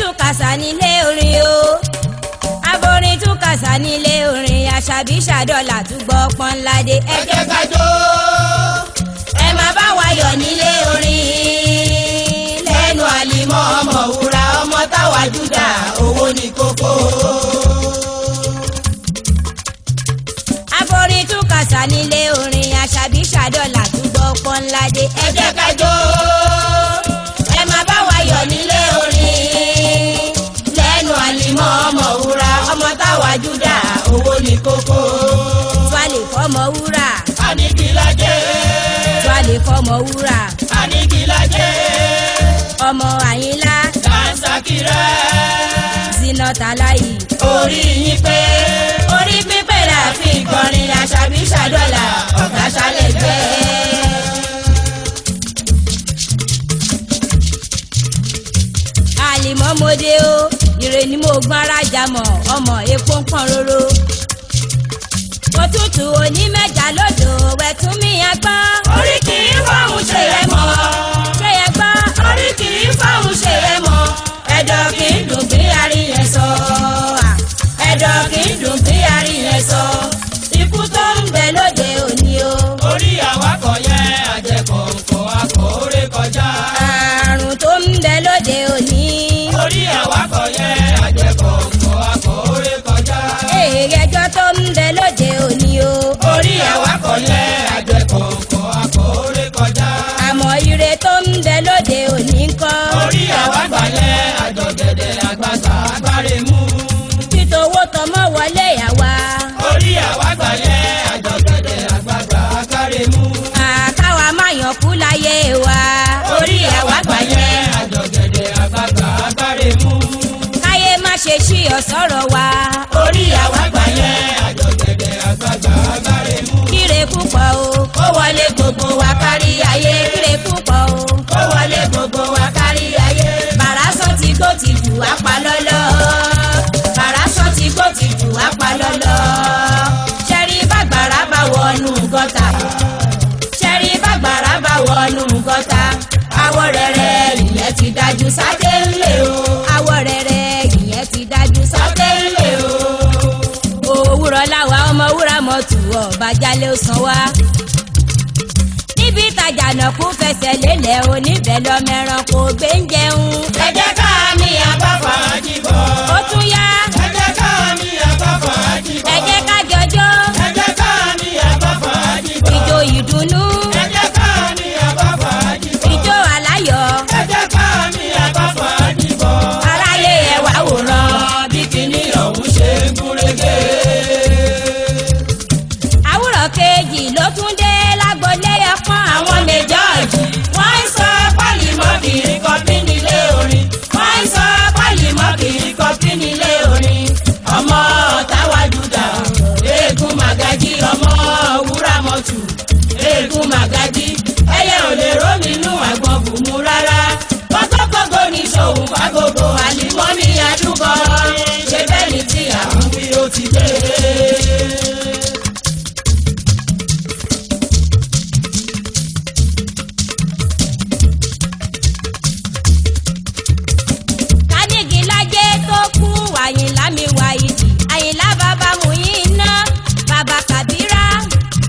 túkàsá nílé orin o aborin túkàsá nílé orin Àṣàbí Ṣàdọ́là túgbọ́ Pọ́nládé. ẹ jẹ́ ká jó. ẹ má bá wa yọ̀ nílé orin lẹ́nu Àlímọ́ ọmọ wúrà ọmọ táwa Júdà owó ní kókó. aborin túkàsá nílé orin Àṣàbí Ṣàdọ́là túgbọ́ Pọ́nládé. ẹ jẹ́ ká jó. ẹ má bá wa yọ̀ nílé orin lẹ́nu Àlímọ́ ọmọ wúrà ọmọ táwa Júdà owó ní kókó. Tuale fọmọ wúrà. Anigilajẹ. Tuale fọmọ wúrà. Anigilajẹ. ọmọ Àyìnlá. Dansakira. Zinata Láyì. orí yín pé. orí pípé la fi kọrin Àṣàbí Ṣàdọ́là ọ̀gá ṣálẹ̀ gbẹ́. Àlímọ́ mọ́dé o ire ni mo gbọ́n arájà mọ̀ ọmọ epo ń pọ́n róró. òtútù òní mẹ́jà lódò wẹ̀tún mi agbọ́n. orí kì í fọ́hùn ṣe yẹ mọ́. ṣé yẹ gbọ́. orí kì í fọ́hùn ṣe yẹ mọ́. ẹ̀dọ̀ kì í dùn bí aríyẹn sọ. ẹ̀dọ̀ kì í dùn bí aríyẹn sọ. ikú tó ń bẹ lóde òní o. orí àwakọ̀ yẹn àjẹkọ̀ọ̀kọ̀ akọ̀ọ́rẹ́ kọjá. àrùn tó ń bẹ lóde òní. orí àwakọ̀ yẹn àjẹkọ̀ọ̀kọ̀ akọ̀ọ́rẹ́ kọjá. ẹjọ́ tó ń bẹ lóde òní o. orí àwakọ̀ yẹn àjẹkọ̀ọ̀kọ̀ akọ̀ọ́rẹ́ kọjá. àmọ́ ire tó ń bẹ lóde òní ńkọ́. orí àwakọ̀ yẹn àjọgẹ̀dẹ̀ àgbàgbà agbáre mú. títowó tọmọ wọlé àwa. orí àwakọ̀ yẹn àjọgẹ̀dẹ̀ àgbàgbà agbáre mú. àkáwa máa yàn kú láyé wa. orí àwakọ̀ yẹn àjọgẹ̀dẹ̀ àgbàgbà agbáre mú. káyé má ṣe ṣí ọ̀sọ́rọ̀ wa. orí àwakọ̀ yẹn àjọgẹ̀dẹ̀ àgbàgbà agbáre mú. kíre púpọ̀ o. ó wọlé gbogbo wa kárí ayé. kíre púpọ̀ o. ó wọlé gbogbo wa kárí ayé. bàrásọ ti gbó ti jù wá pa lọ́lọ́. bàrásọ ti gbó ti jù wá pa lọ́lọ́. ṣẹ́rí bàgbàrá bá wọnú gọ́tà. ṣẹ́rí bàgbàrá bá wọnú gọ́tà. àwọ̀ rẹ̀rẹ̀ ìyẹn ti dájú sáté ńlẹ̀ o. àwọ̀ rẹ̀rẹ̀ ìyẹn ti dájú sáté ńlẹ̀ o. òwúrọ̀ làwa ọmọ wúrà mọ́tò ọba jálẹ̀ ó san wá. níbi ìtajà náà kún fẹsẹ̀ lélẹ̀ oníbẹ̀ lọ́mẹ́ràn kò gbé ń jẹun. ẹ jẹ́ ká mi àbáfà jíbọ̀. ó tún yá. ẹ jẹ́ ká mi àbáfà jíbọ̀. ẹ jẹ́ ká jọjọ́. ẹ jẹ́ ká mi àbáfà jíbọ̀. ìjó ìdùnnú. ẹ jẹ́ ká mi àbáfà jíbọ̀. ìjó aláyọ̀. ẹ jẹ́ ká mi àbáfà jíbọ̀. aráyé ẹ wá wòran. bí kinní ọ̀hún ṣe ń gúnrégé. àwùrọ̀ kejì ló tún dé lágbolé ọpọ́n àwọn méjọ́ọ̀jì. wọ́n ń sọ pálí mọ́bìnrin kọfí nílé orin. wọ́n ń sọ pálí mọ́bìnrin kọfí nílé orin. ọmọ táwa Júdà eégún màgájí ọmọ wúrà mọ́tù eégún màgájí ẹyẹ ò lè rómìnú àgbọn bùnmú rárá. kókókókó ní sòun fàgógó Àlímọ́ ní àdúgbò ṣe bẹ́ẹ̀ ni tí àwọn bí ó ti dé. Kánígilájé tó kú Àyìnlá mi wá ìdì. Àyìnlá bàbá Muyina bàbá Kàbírà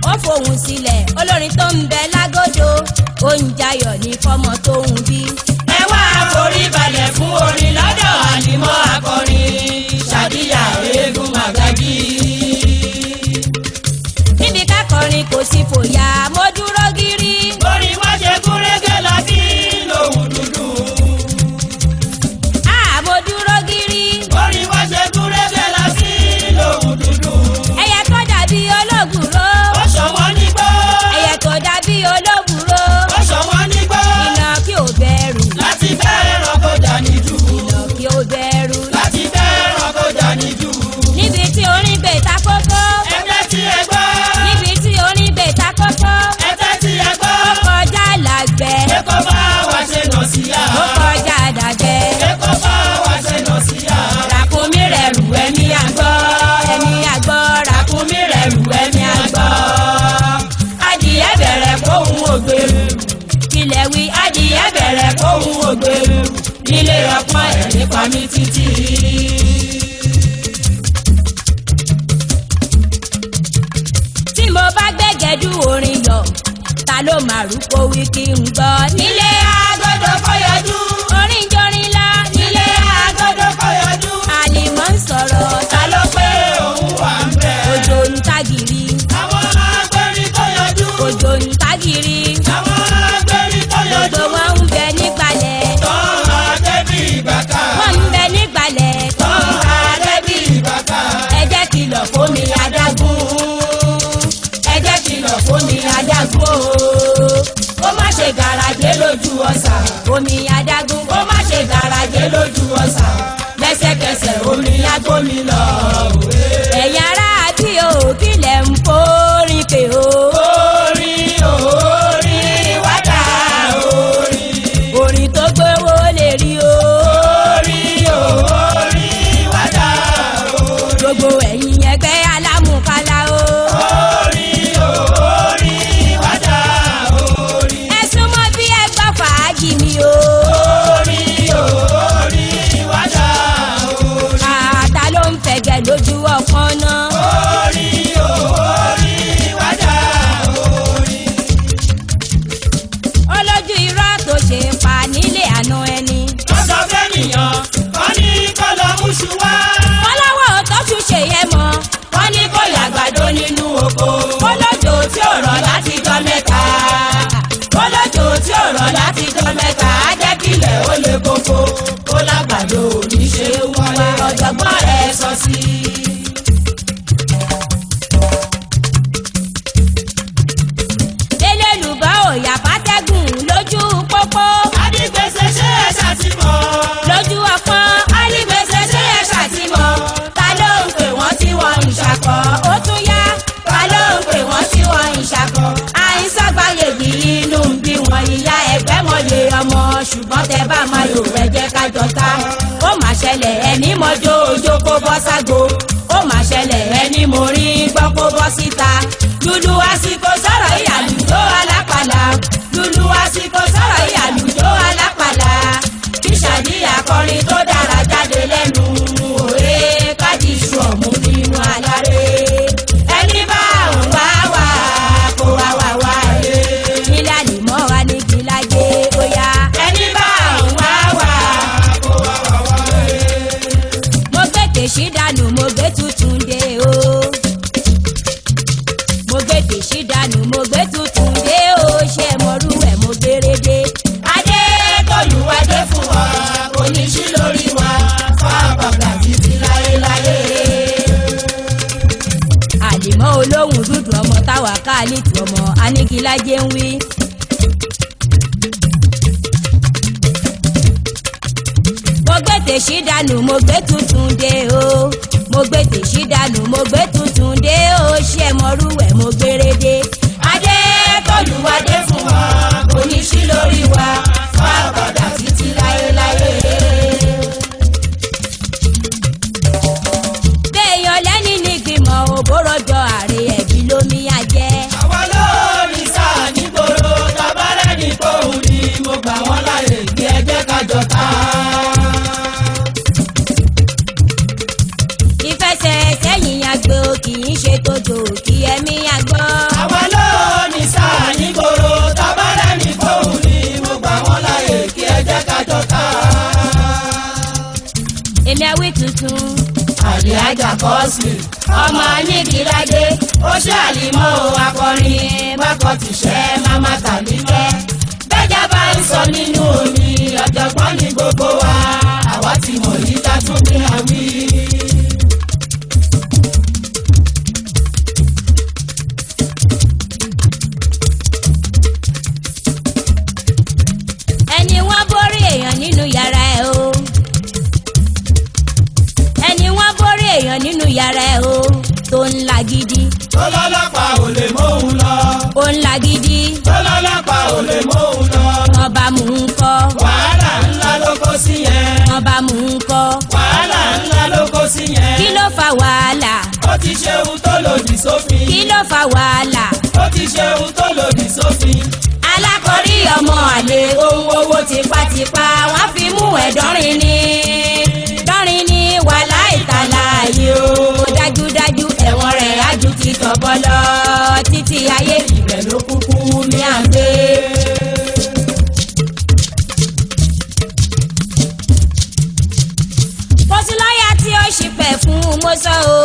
ó fohùn sílẹ̀ olórin tó ń bẹ lágódò ó ń jayọ̀ ní fọ́mọ tó ń bí. ẹ wá forí balẹ̀ fún orin lọ́dọ̀ Àlímọ́ akọrin Ṣàdíyà eégún màgájí. níbi kákọrin kò sí fòyà mo dúró gírí. orin wá ṣe gúnrégé lọ sí lòun dúdú. mo dúró gírí. orin wá ṣe gúnrégé lọ sí lòun dúdú. ẹyẹ tó dàbí ológùró. ó ṣọwọ́n nígbó. ẹyẹ tó dàbí ológùró. ó ṣọwọ́n nígbó. iná kí ò bẹ̀rù. láti fẹ́ràn kó jà níjú. iná kí ò bẹ̀rù. láti fẹ́ràn kó jà níjú. níbi tí orin gbé ta kókó. ẹgbẹ́ tí ẹ gbọ́. níbi tí orin gbé ta kókó. ẹgbẹ́ tí ẹ gbọ́. ó kọjá làgbẹ́. èkó bá wa ṣe nà síyá. ó kọjá dàgbẹ́. èkó bá wa ṣe nà síyá. ràkúnmí rẹ̀ rù ẹ̀mí àgbọ̀. ẹ̀mí àgbọ̀ ràkúnmí rẹ̀ rù ẹ̀mí àgbọ̀. adìyẹ bẹ̀rẹ̀ kóhun ògbèrú. kílẹ̀ wí. adìyẹ bẹ̀rẹ̀ kóhun ògbèrú. nílé ọpọ́n ẹ̀ nípa mi títí. tí mo bá gbẹ́gẹ́dú orin yọ ta ló máa rúkọ wí kí n gbọ́. nílé agbọ́dọ̀ kọ́yọ̀dú. orin jorin lọ. nílé agbọ́dọ̀ kọ́yọ̀dú. Àlìmọ́ ń sọ̀rọ̀. ta ló pé òun wà ń bẹ̀. òjò ń tagìrì. àwọn agbẹ́rin kọ́yọ̀dú. òjò ń tagìrì. àwọn agbẹ́rin kọ́yọ̀dú. gbogbo wọn ń bẹ nígbàlẹ̀. tán adébí ìbàkà. wọ́n ń bẹ nígbàlẹ̀. tán adébí ìbàkà. ẹ jẹ́ kìlọ̀ fómi adágún. ẹ jẹ́ kìlọ̀ fómi adágún o. kó má ṣe gàràjé lójú ọ̀sà. omi adágún. kó má ṣe gàràjé lójú ọ̀sà. lẹ́sẹ̀kẹsẹ̀ omi agbómi lọ. ẹ̀yin ará àbí o kílẹ̀ ń forí pé o. orin orin wájà orin. orin tó gbówó lè rí o. orin orin wájà orin. gbogbo ẹ̀yin ẹgbẹ́ alámùkálá o. orin orin wájà orin. ẹ súnmọ́ bí ẹ gbọ́ fàájì mi o. orin orin wájà orin. àtà ló ń fẹ̀gẹ̀ lójú ọ̀pọ̀n náà. orin orin wájà orin. olójú irọ́ tó ṣe pa nílé àná ẹni. lọ́sọ̀ fẹ́nìyàn wọ́n ní kó lọ mú ṣu wá. fọlọ́wọ́ tọ́jú ṣe yẹ mọ́. wọ́n ní kó yàgbàdo nínú oko. olójó tí ò rọ̀ láti jọ mẹ́ta. olójó tí ò rọ̀ láti jọ mẹ́ta á jẹ́ kílẹ̀ ó lè koko. ó lágbàdo òní ṣe wọlé ọ̀jọ̀gbọ́n rẹ̀ sọ sí i. elélùbọ́ òyà fàtẹ́gùn lójú pópó. adigbèsè ṣe é ṣàtìmọ́. lójú ọpọ́n. adigbèsè ṣe é ṣàtìmọ́. ta ló ń pè wọ́n tí wọ́n ń ṣàkọ́. ó tún yá. ta ló ń pè wọ́n tí wọ́n ń ṣàkọ́. àìsàn gbáyé yìí inú ń bí wọn ìyá ẹgbẹ́ wọn lè ọmọ ṣùgbọ́n tẹ bá máa yò rẹ̀ jẹ́ ká jọta. ó mà ṣẹlẹ̀ ẹni mọ́jọ́ ojó kó bọ́ ságo. ó mà ṣẹlẹ̀ ẹni mo rí gbọ́ kó bọ́ síta. lulu àsìkò sọ̀rọ̀ ìyàlùjó alápàlà. lulu àsìkò sọ̀rọ̀ ìyàlùjó alápàlà. kí ṣàdíyà kọrin tó dára jáde lẹ́nu òwe kájí iṣu ọ̀mù nínú aláré. ẹni bá òun wá wá kó wá wá wá rè. nílé àlìmọ́ wa ní kìláyé ó yá. ẹni bá òun wá wá kó wá wá wá rè. mo gbé tèṣí dànù mo gbé tuntun dé o. mo gbé tèṣí dànù mo gbé tuntun dé o. ṣé mo rú ẹ̀ mo gbére dé. adé tolúwadé fún wa kò ní sí lórí wa fábàgbà títí láéláé. àlìmọ́ olóhùn dúdú ọmọ táwa káàlì tí ọmọ anígilájẹ́ ń wí. mo gbé tèṣí dànù mo gbé tuntun dé o. mo gbé tèṣí dànù mo gbé tuntun dé o. ṣé mo rú ẹ̀ mo gbére dé. adé tolúwadé fún wa kò ní sí lórí wa fábàgbà títí láéláé. béèyàn lẹ́ni ní gbìmọ̀ òbóròjọ ààrẹ ẹ̀bí lómi ajẹ́. àwa lórí sáà nígboro tabarẹ́ ní kóhùn ni mo gbà wọ́n láyè kí ẹ jẹ́ ká jọ ta. ìfẹsẹ̀sẹ́yìn àgbò kì í ṣe tójó kí ẹ̀mí àgbọ̀. àwa lórí sáà nígboro tabarẹ́ ní kóhùn ni mo gbà wọ́n láyè kí ẹ jẹ́ ká jọ ta. èmi àwí tuntun. àlìájà kọ́sì ọmọ anígiládé ó ṣe àlìmọ́ akọrin bákọ́ ti ṣẹ́ máma tàbí fẹ́. bẹ́jà bá ń sọ nínú omi ọ̀jọ̀gbọ́n ní gbogbo wa àwa ti mọ̀ yí ká tún bí àwí. ẹni wọ́n borí èèyàn nínú yàrá ẹ̀ o. ẹni wọ́n borí èèyàn nínú yàrá ẹ̀ o. tó ń la gidi. tọ́lọ́lọ́pàá ò lè móhun lọ. ó ń la gidi. tọ́lọ́lọ́pàá ò lè móhun lọ. wọ́n bá mú un kọ́. wàhálà ńlá ló kó sí yẹn. wọ́n bá mú un kọ́. wàhálà ńlá ló kó sí yẹn. kí ló fa wàhálà. ó ti ṣe ohun tó lòdì sófin. kí ló fa wàhálà. ó ti ṣe ohun tó lòdì sófin. alákọ̀rí ọmọ àlè ohun owó tipátipá wọ́n fi mú ẹ̀ dọ́rin ni wàhálà ìtàláyé o dájúdájú ẹ̀wọ̀n rẹ̀ ájú ti tọ̀bọ̀ lọ títí ayé ibẹ̀ ló kúkú ní à ń gbé. kò sí lọ́ọ̀yà tí ó ṣìpẹ̀ fún mo sọ o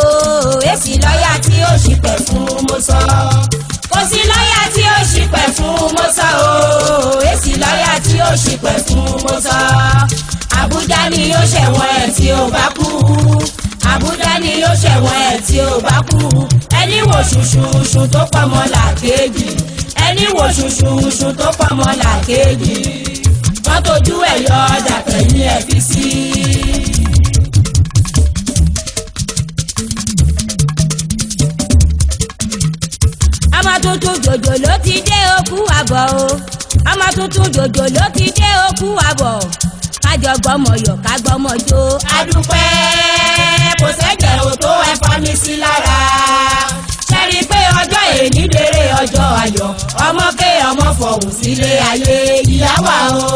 èsì lọ́ọ̀yà tí ó ṣìpẹ̀ fún mo sọ kò sí lọ́ọ̀yà tí ó ṣìpẹ̀ fún mo sọ o èsì lọ́ọ̀yà tí ó ṣìpẹ̀ fún mo sọ. Àbújá ni yóò ṣẹ̀wọ̀n ẹ̀ tí ó bá kú Àbújá ni yóò ṣẹ̀wọ̀n ẹ̀ tí ó bá kú ẹni wò ṣùṣùṣù tó pamọ́ làkejì ẹni wò ṣùṣùṣù tó pamọ́ làkejì wọ́n tójú ẹ̀ yọ ọjà tẹ̀yìn ẹ̀ fi sí. ọmọ tuntun jòjò ló ti dé okú àbọ̀ o ọmọ tuntun jòjò ló ti dé okú àbọ̀ kájọ gbọmọyọ ká gbọmọjó. adúpẹ́ kò sẹ́jẹ̀ ò tó ẹ̀fọ́ mi sí lára ṣẹ́rí pé ọjọ́ èní dèrè ọjọ́ ayọ̀ ọmọ ké ọmọ fọ̀hùn sílé ayé ìyáwá o.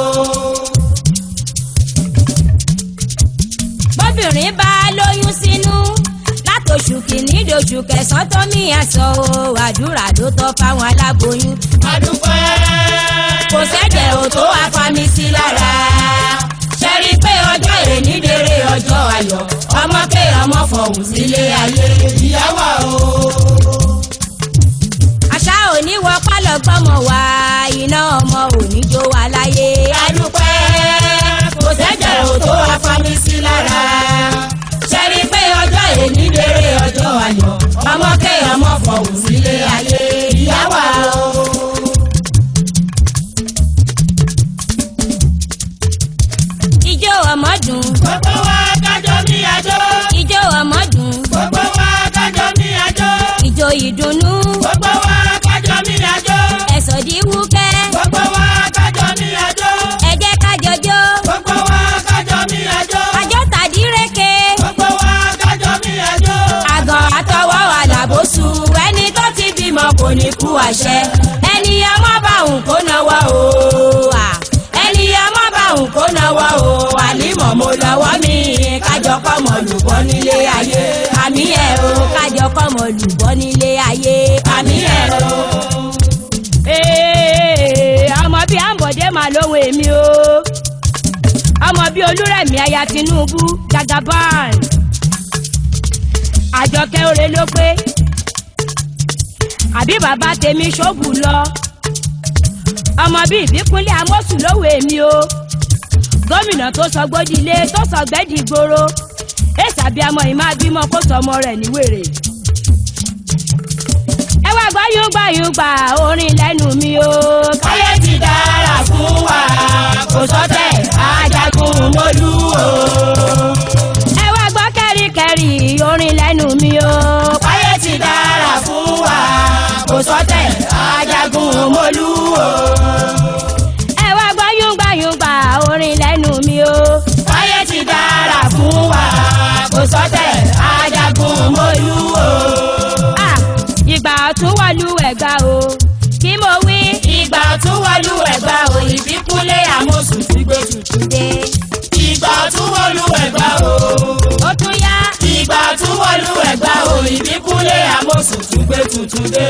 bóbìnrin bá lóyún sínú látòṣù kìíní dòṣù kẹsàn-án tó mí àṣọ o àdúrà ló tọ́ fáwọn aláboyún. adúpẹ́ kò sẹ́jẹ̀ ò tó ẹ̀fọ́ mi sí lára ṣẹ́rí pé ọjọ́ èní dèrè ọjọ́ ayọ̀ ọmọ ké ọmọ fọ̀hùn sílé ayé ìyáwá o. àṣà òní wọ pálọ̀ gbọ́mọ wá iná ọmọ òní jó wa láyé. adúpẹ́ kò sẹ́jẹ̀ ò tó afámi sí lára ṣẹ́rí pé ọjọ́ èní dèrè ọjọ́ ayọ̀ ọmọ ké ọmọ fọ̀hùn sílé ayé ìyáwá o. ijó ọmọ dùn. gbogbo wa kájọ ní àjọ. ijó ọmọ dùn. gbogbo wa kájọ ní àjọ. ijó ìdùnnú. gbogbo wa kájọ ní àjọ. ẹ̀sọ̀ di wúkẹ́. gbogbo wa kájọ ní àjọ. ẹ jẹ́ kájọ jó. gbogbo wa kájọ ní àjọ. àjọ tàdí reke. gbogbo wa kájọ ní àjọ. àgàn àtọwọ́ àlàbòsù ẹni tó ti bímọ kò ní kú àṣẹ ẹni ọmọ bá òun kó náwó o ẹni ọmọ bá òun kó náwó o àlímọ̀ mo lọ́wọ́ mi kájọ kọ́mọ lùbọ́ nílé ayé àmì ẹ̀ o kájọ kọ́mọ lùbọ́ nílé ayé àmì ẹ̀ o. ọmọ bíi àǹbọ̀dé máa lóhùn èmi o ọmọ bíi olúrẹ̀mí aya Tinubu Jagaban àjọkẹ́ òre ló pé àbí bàbá tèmi ṣòbù lọ ọmọ bíi ìbíkúnlé amósùn lówó èmi o gómìnà tó sọ gbódìlé tó sọ gbẹ́dì gbòòrò èsàbí ọmọ yìí máa bímọ kó sọmọ rẹ̀ ní wèrè. ẹ wá gbáyúngbáyúngbà orin lẹ́nu mi o. káyé ti dára fún wa kò sọ́tẹ̀ ajagun mọ́lú o. ẹ wá gbọ́ kẹ́ríkẹ́rí orin lẹ́nu mi o. káyé ti dára fún wa kò sọ́tẹ̀ ajagun mọ́lú o. ẹ wá gbáyúngbáyúngbà orin lẹ́nu mi o. káyé ti dára fún wa kò sọ́tẹ̀ ajagun mọ́lú o. ìgbà ọ̀tún wọ̀lú ẹ̀gbá o kí mo wí. ìgbà ọ̀tún wọ̀lú ẹ̀gbá o ìbíkúnlé àmọ̀sùn ti gbé tuntun dé. ìgbà ọ̀tún wọ̀lú ẹ̀gbá o ó tún yá. ìgbà ọ̀tún wọ̀lú ẹ̀gbá o ìbíkúnlé àmọ̀sùn ti gbé tuntun dé.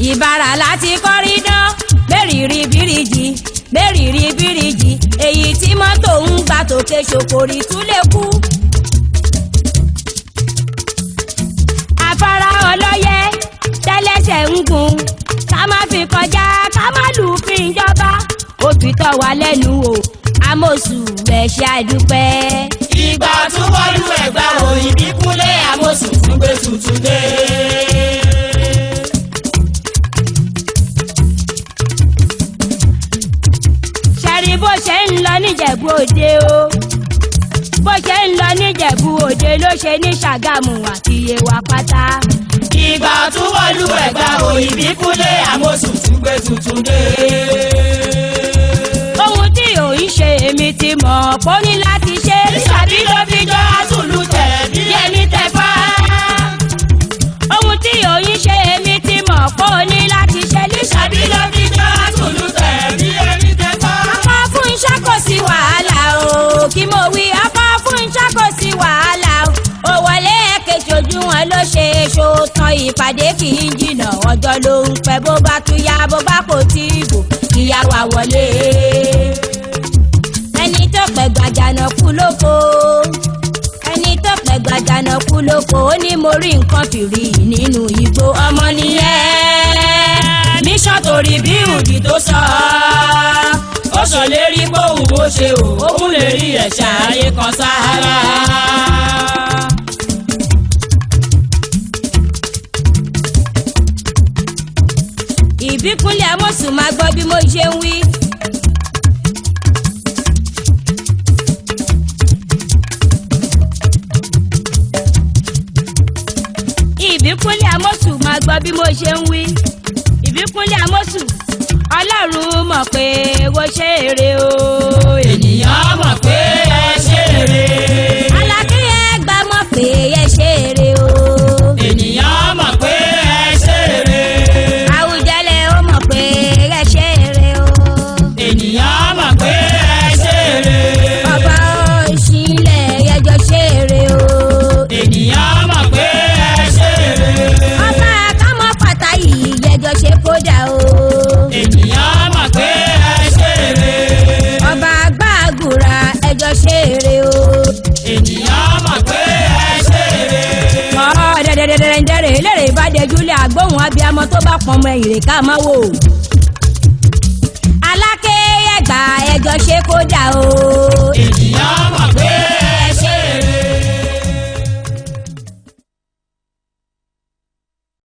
ìbára láti kọ́rí dán bẹ́ẹ̀rì bíríjì bẹ́ẹ̀rì bíríjì èyí tí mọ́tò ń gbà tòkè ṣòkòrì tún lè kú. afárá ọlọ́yẹ tẹ́lẹ̀ṣẹ̀ ń gùn ká má fi kọjá ká má lùfin ìjọba ó fi tọ́ wa lẹ́nu o àmọ̀sù ẹ̀ ṣe àdúpẹ́. ìgbà tún wọlú ẹ̀gbá o ìbíkúnlé àmọ̀sù tún gbé tuntun dé. ṣẹ́rí bó ṣe ń lọ níjẹ̀bú òde o bó ṣe ń lọ níjẹ̀bú òde ló ṣe ní ṣàgámù àti yewa pátá. ìgbà tún wọlú ẹ̀gbá o ìbíkúnlé àmọ̀sù tún gbé tuntun dé. ohun tí òun ṣe èmi ti mọ̀ pọ́ ní láti ṣe. ìṣàbí ló fi jọ àtúlù tẹ̀ bí ẹni tẹ̀ fá. ohun tí òun ló ń pẹ́ bó bá tún yá bó bá kò tí ì bò kíyá wa wọlé. ẹni tó pẹ́ gbàjànà kú lóko ẹni tó pẹ́ gbàjànà kú lóko ó ní mo rí nǹkan fìrí nínú igbó ọmọ nìyẹn. mission torí bí òdì tó sọ ó sọ lérí bóun ó ṣe òun lè rí ẹ̀ṣẹ̀ ayé kan sáárá. Ìbíkúnlé Amósùn máa gbọ́ bí mo ṣe ń wí. Ìbíkúnlé Amósùn máa gbọ́ bí mo ṣe ń wí. Ìbíkúnlé Amósùn Ọlọ́run mọ̀ pé wo ṣe eré o. ènìyàn mọ̀ pé ẹ ṣe eré. Alákíyè gbà mọ̀ pé ẹ ṣe eré o. ènìyàn mọ̀ pé ẹ ṣe eré. Àwùjalẹ̀ ó mọ̀ pé ẹ ṣe eré o. ènìyàn mọ̀ pé ẹ ṣe eré. Ọba òṣìlẹ̀ ẹjọ́ ṣe eré o. ènìyàn mọ̀ pé ẹ ṣe eré. Ọba àkámọ́ pàtàkì ẹjọ́ ṣe kódà o. ènìyàn mọ̀ pé ẹ ṣe eré. Ọba àgbàgùrà ẹjọ́ ṣe eré o. ènìyàn mọ̀ pé ẹ ṣe eré. Dẹ̀dẹ̀dẹ̀dẹ̀dẹ̀rẹ̀ lérè ìbàdẹ́júlẹ̀ àgbóhùn abiyamọ tó bá pọn ọmọ ìrèká máa wò.